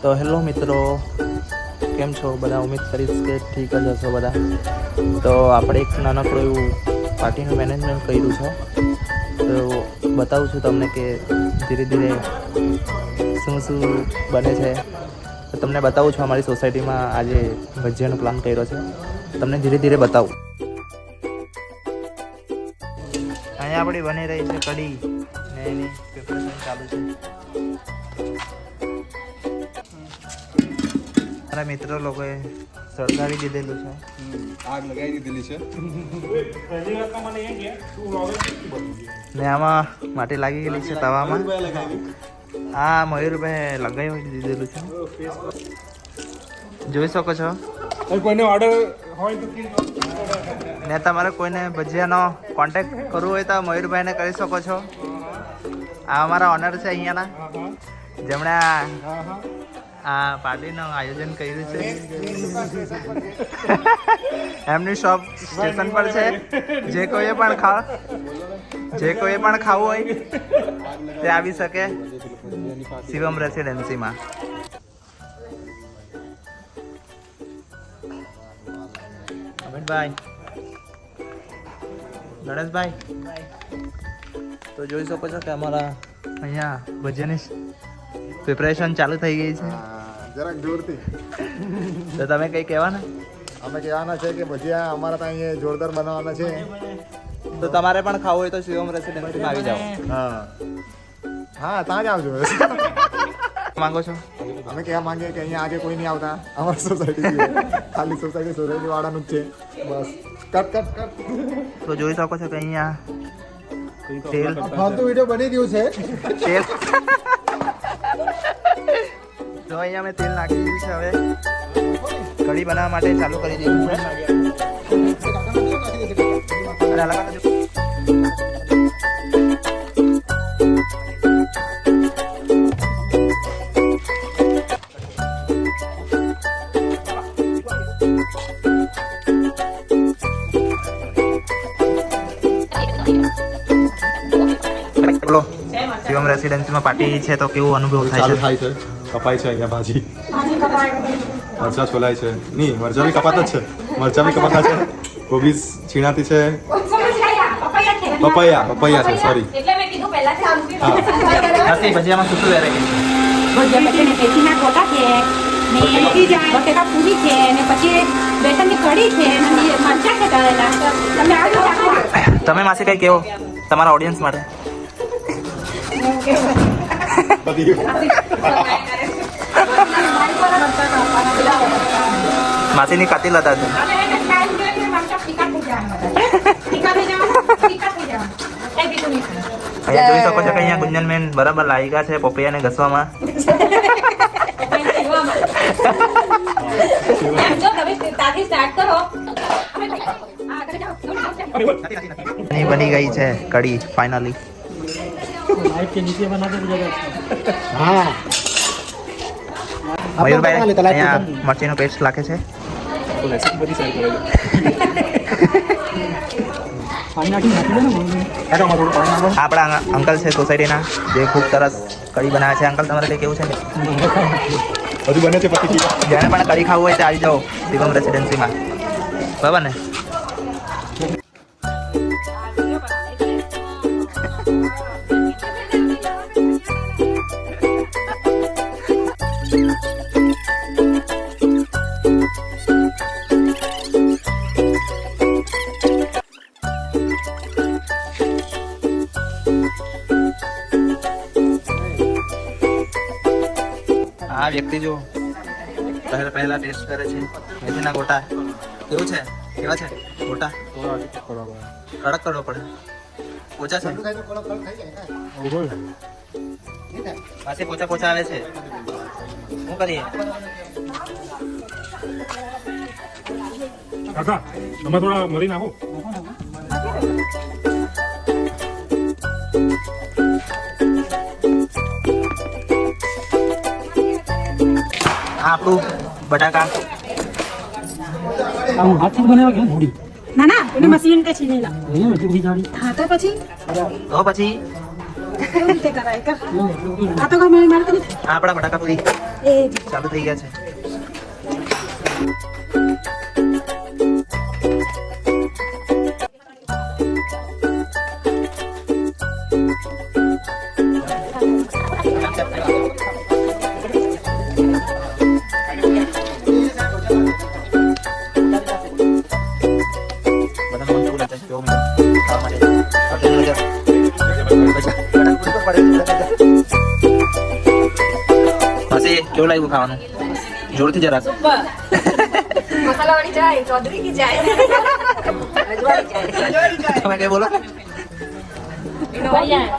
તો હેલો મિત્રો, કેમ છો બધા? ઉમ્મીદ કરીશ કે ઠીક જ હશો બધા. તો આપણે એક નાનકડું એવું પાર્ટીનું મેનેજમેન્ટ કર્યું છે, તો બતાવું છું તમને કે ધીરે ધીરે શું શું બને છે. તો તમને બતાવું છું અમારી સોસાયટીમાં આજે ભજીયાનો પ્લાન કર્યો છે, તમને ધીરે ધીરે બતાવું. અહીંયા આપણી બની રહી છે કઢી ને એની પ્રિપરેશન ચાલુ છે. મારા મિત્રો લોકોએ સળગાવી દીધેલું છે, આગ લગાવી દીધેલી છે ને આમાં માટી લાગી ગયેલી છે તવામાં. હા, મયુરભાઈ લગાવી દીધેલું છે, જોઈ શકો છો. કોઈને ઓર્ડર હોય તો ને તમારે કોઈને ભજીયાનો કોન્ટેક્ટ કરવો હોય તો મયુરભાઈને કરી શકો છો. આ અમારા ઓનર છે અહીંયાના, જેમણે આ પાર્ટીનું આયોજન કર્યું છે. એમની શોપ સ્ટેશન પર છે. જે કોઈએ પણ ખાવું હોય તે આવી શકે શિવમ રેસિડેન્સીમાં. અમિતભાઈ, ગણેશભાઈ, તો જોઈ શકો છો કે અમારા અહીંયા ભજીયાની પ્રિપરેશન ચાલુ થઈ ગઈ છે. જરાક જોરથી તો તમે કંઈ કહેવાના? અમે કહેવાના છે કે ભજીયા અમારા ત્યાં અહીંયા જોરદાર બનાવવાના છે. તો તમારે પણ ખાવું હોય તો શિવમ રેસિડેન્સીમાં આવી જાઓ. હા, ત્યાં જ આવજો. માંગો છો? અમે કહેવા માંગીએ કે અહીંયા આગે કોઈ નહીં આવતા. અમારી સોસાયટી ખાલી સોસાયટી વાળાનું જ છે. બસ કટ. તો જોઈ શકો છો કે અહીંયા તેલ ફાલતુ વિડીયો બની ગયું છે. તો અહીંયા મેં તેલ નાખી દીધું છે. હવે કઢી બનાવવા માટે ચાલુ કરી દીધું છે. બોલો, શિવમ રેસિડેન્સીમાં પાર્ટી છે તો કેવું અનુભવ થાય છે? કપાય છે અહીંયા ભાજી, મરચા છોલાય છે. નહીં, મરચા બી કપાતા જ છે. મરચા બી કપાતા છે. કોબીજ છીણાતી છે. પપૈયા છે, સોરી. ભજીયામાં શું શું વેરાયટી? ભજીયા પછી મેથીના ગોટા છે, ને બટેકા પૂરી છે, ને પછી બેસનની કઢી છે, ને મરચાં છે તળેલા. તમે આવજો. તમે માસી કઈ કેવો તમારા ઓડિયન્સ માટે? માસીની કાતી લતા છે. અહીંયા જોઈ શકો છો કે અહીંયા ગુંજનબેન બરાબર લાગ્યા છે પપૈયાને ઘસવામાં. બની ગઈ છે કઢી ફાઇનલી. મયુરભાઈ અહીંયા મરચીનો પેસ્ટ લાગે છે. આપણા અંકલ છે સોસાયટીના, જે ખૂબ સરસ કઢી બનાવે છે. અંકલ, તમારે કંઈ કેવું છે? બધું બને છે. પછી જેને પણ કઢી ખાવું હોય તો આવી જાઓ શિવમ રેસિડેન્સીમાં, બરાબર ને? આ વ્યક્તિ જો પહેલા ટેસ્ટ કરે છે મેથીના ગોટા. કેવું છે? કેવા છે ગોટા? કડક કરવો પડે. પોચા છે? પાછી પોચા આવે છે. શું કરીએ? કાકા, તમે થોડા મરી નાખો. આપણું બટાકા હાથથી બનાવ્યા કે ઘોડી? ના ના, એને મશીન કે છીનેલા. એટલી બધી જાડી? હા, તો પછી પછી કેવી રીતે કરાય? આ તો મારે તો આપણા બટાકા પૂરી ચાલુ થઈ ગયા છે. બધા મન કેવું લાગે છે? કેવું મળે? ખાવા માટે. આપણે મજા. માસી કેવું લાગ્યું ખાવાનું? જોરથી જરાક. મસાલાવાળી ચાય ચૌધરી કી ચાય તમે કઈ બોલો. ભૈયા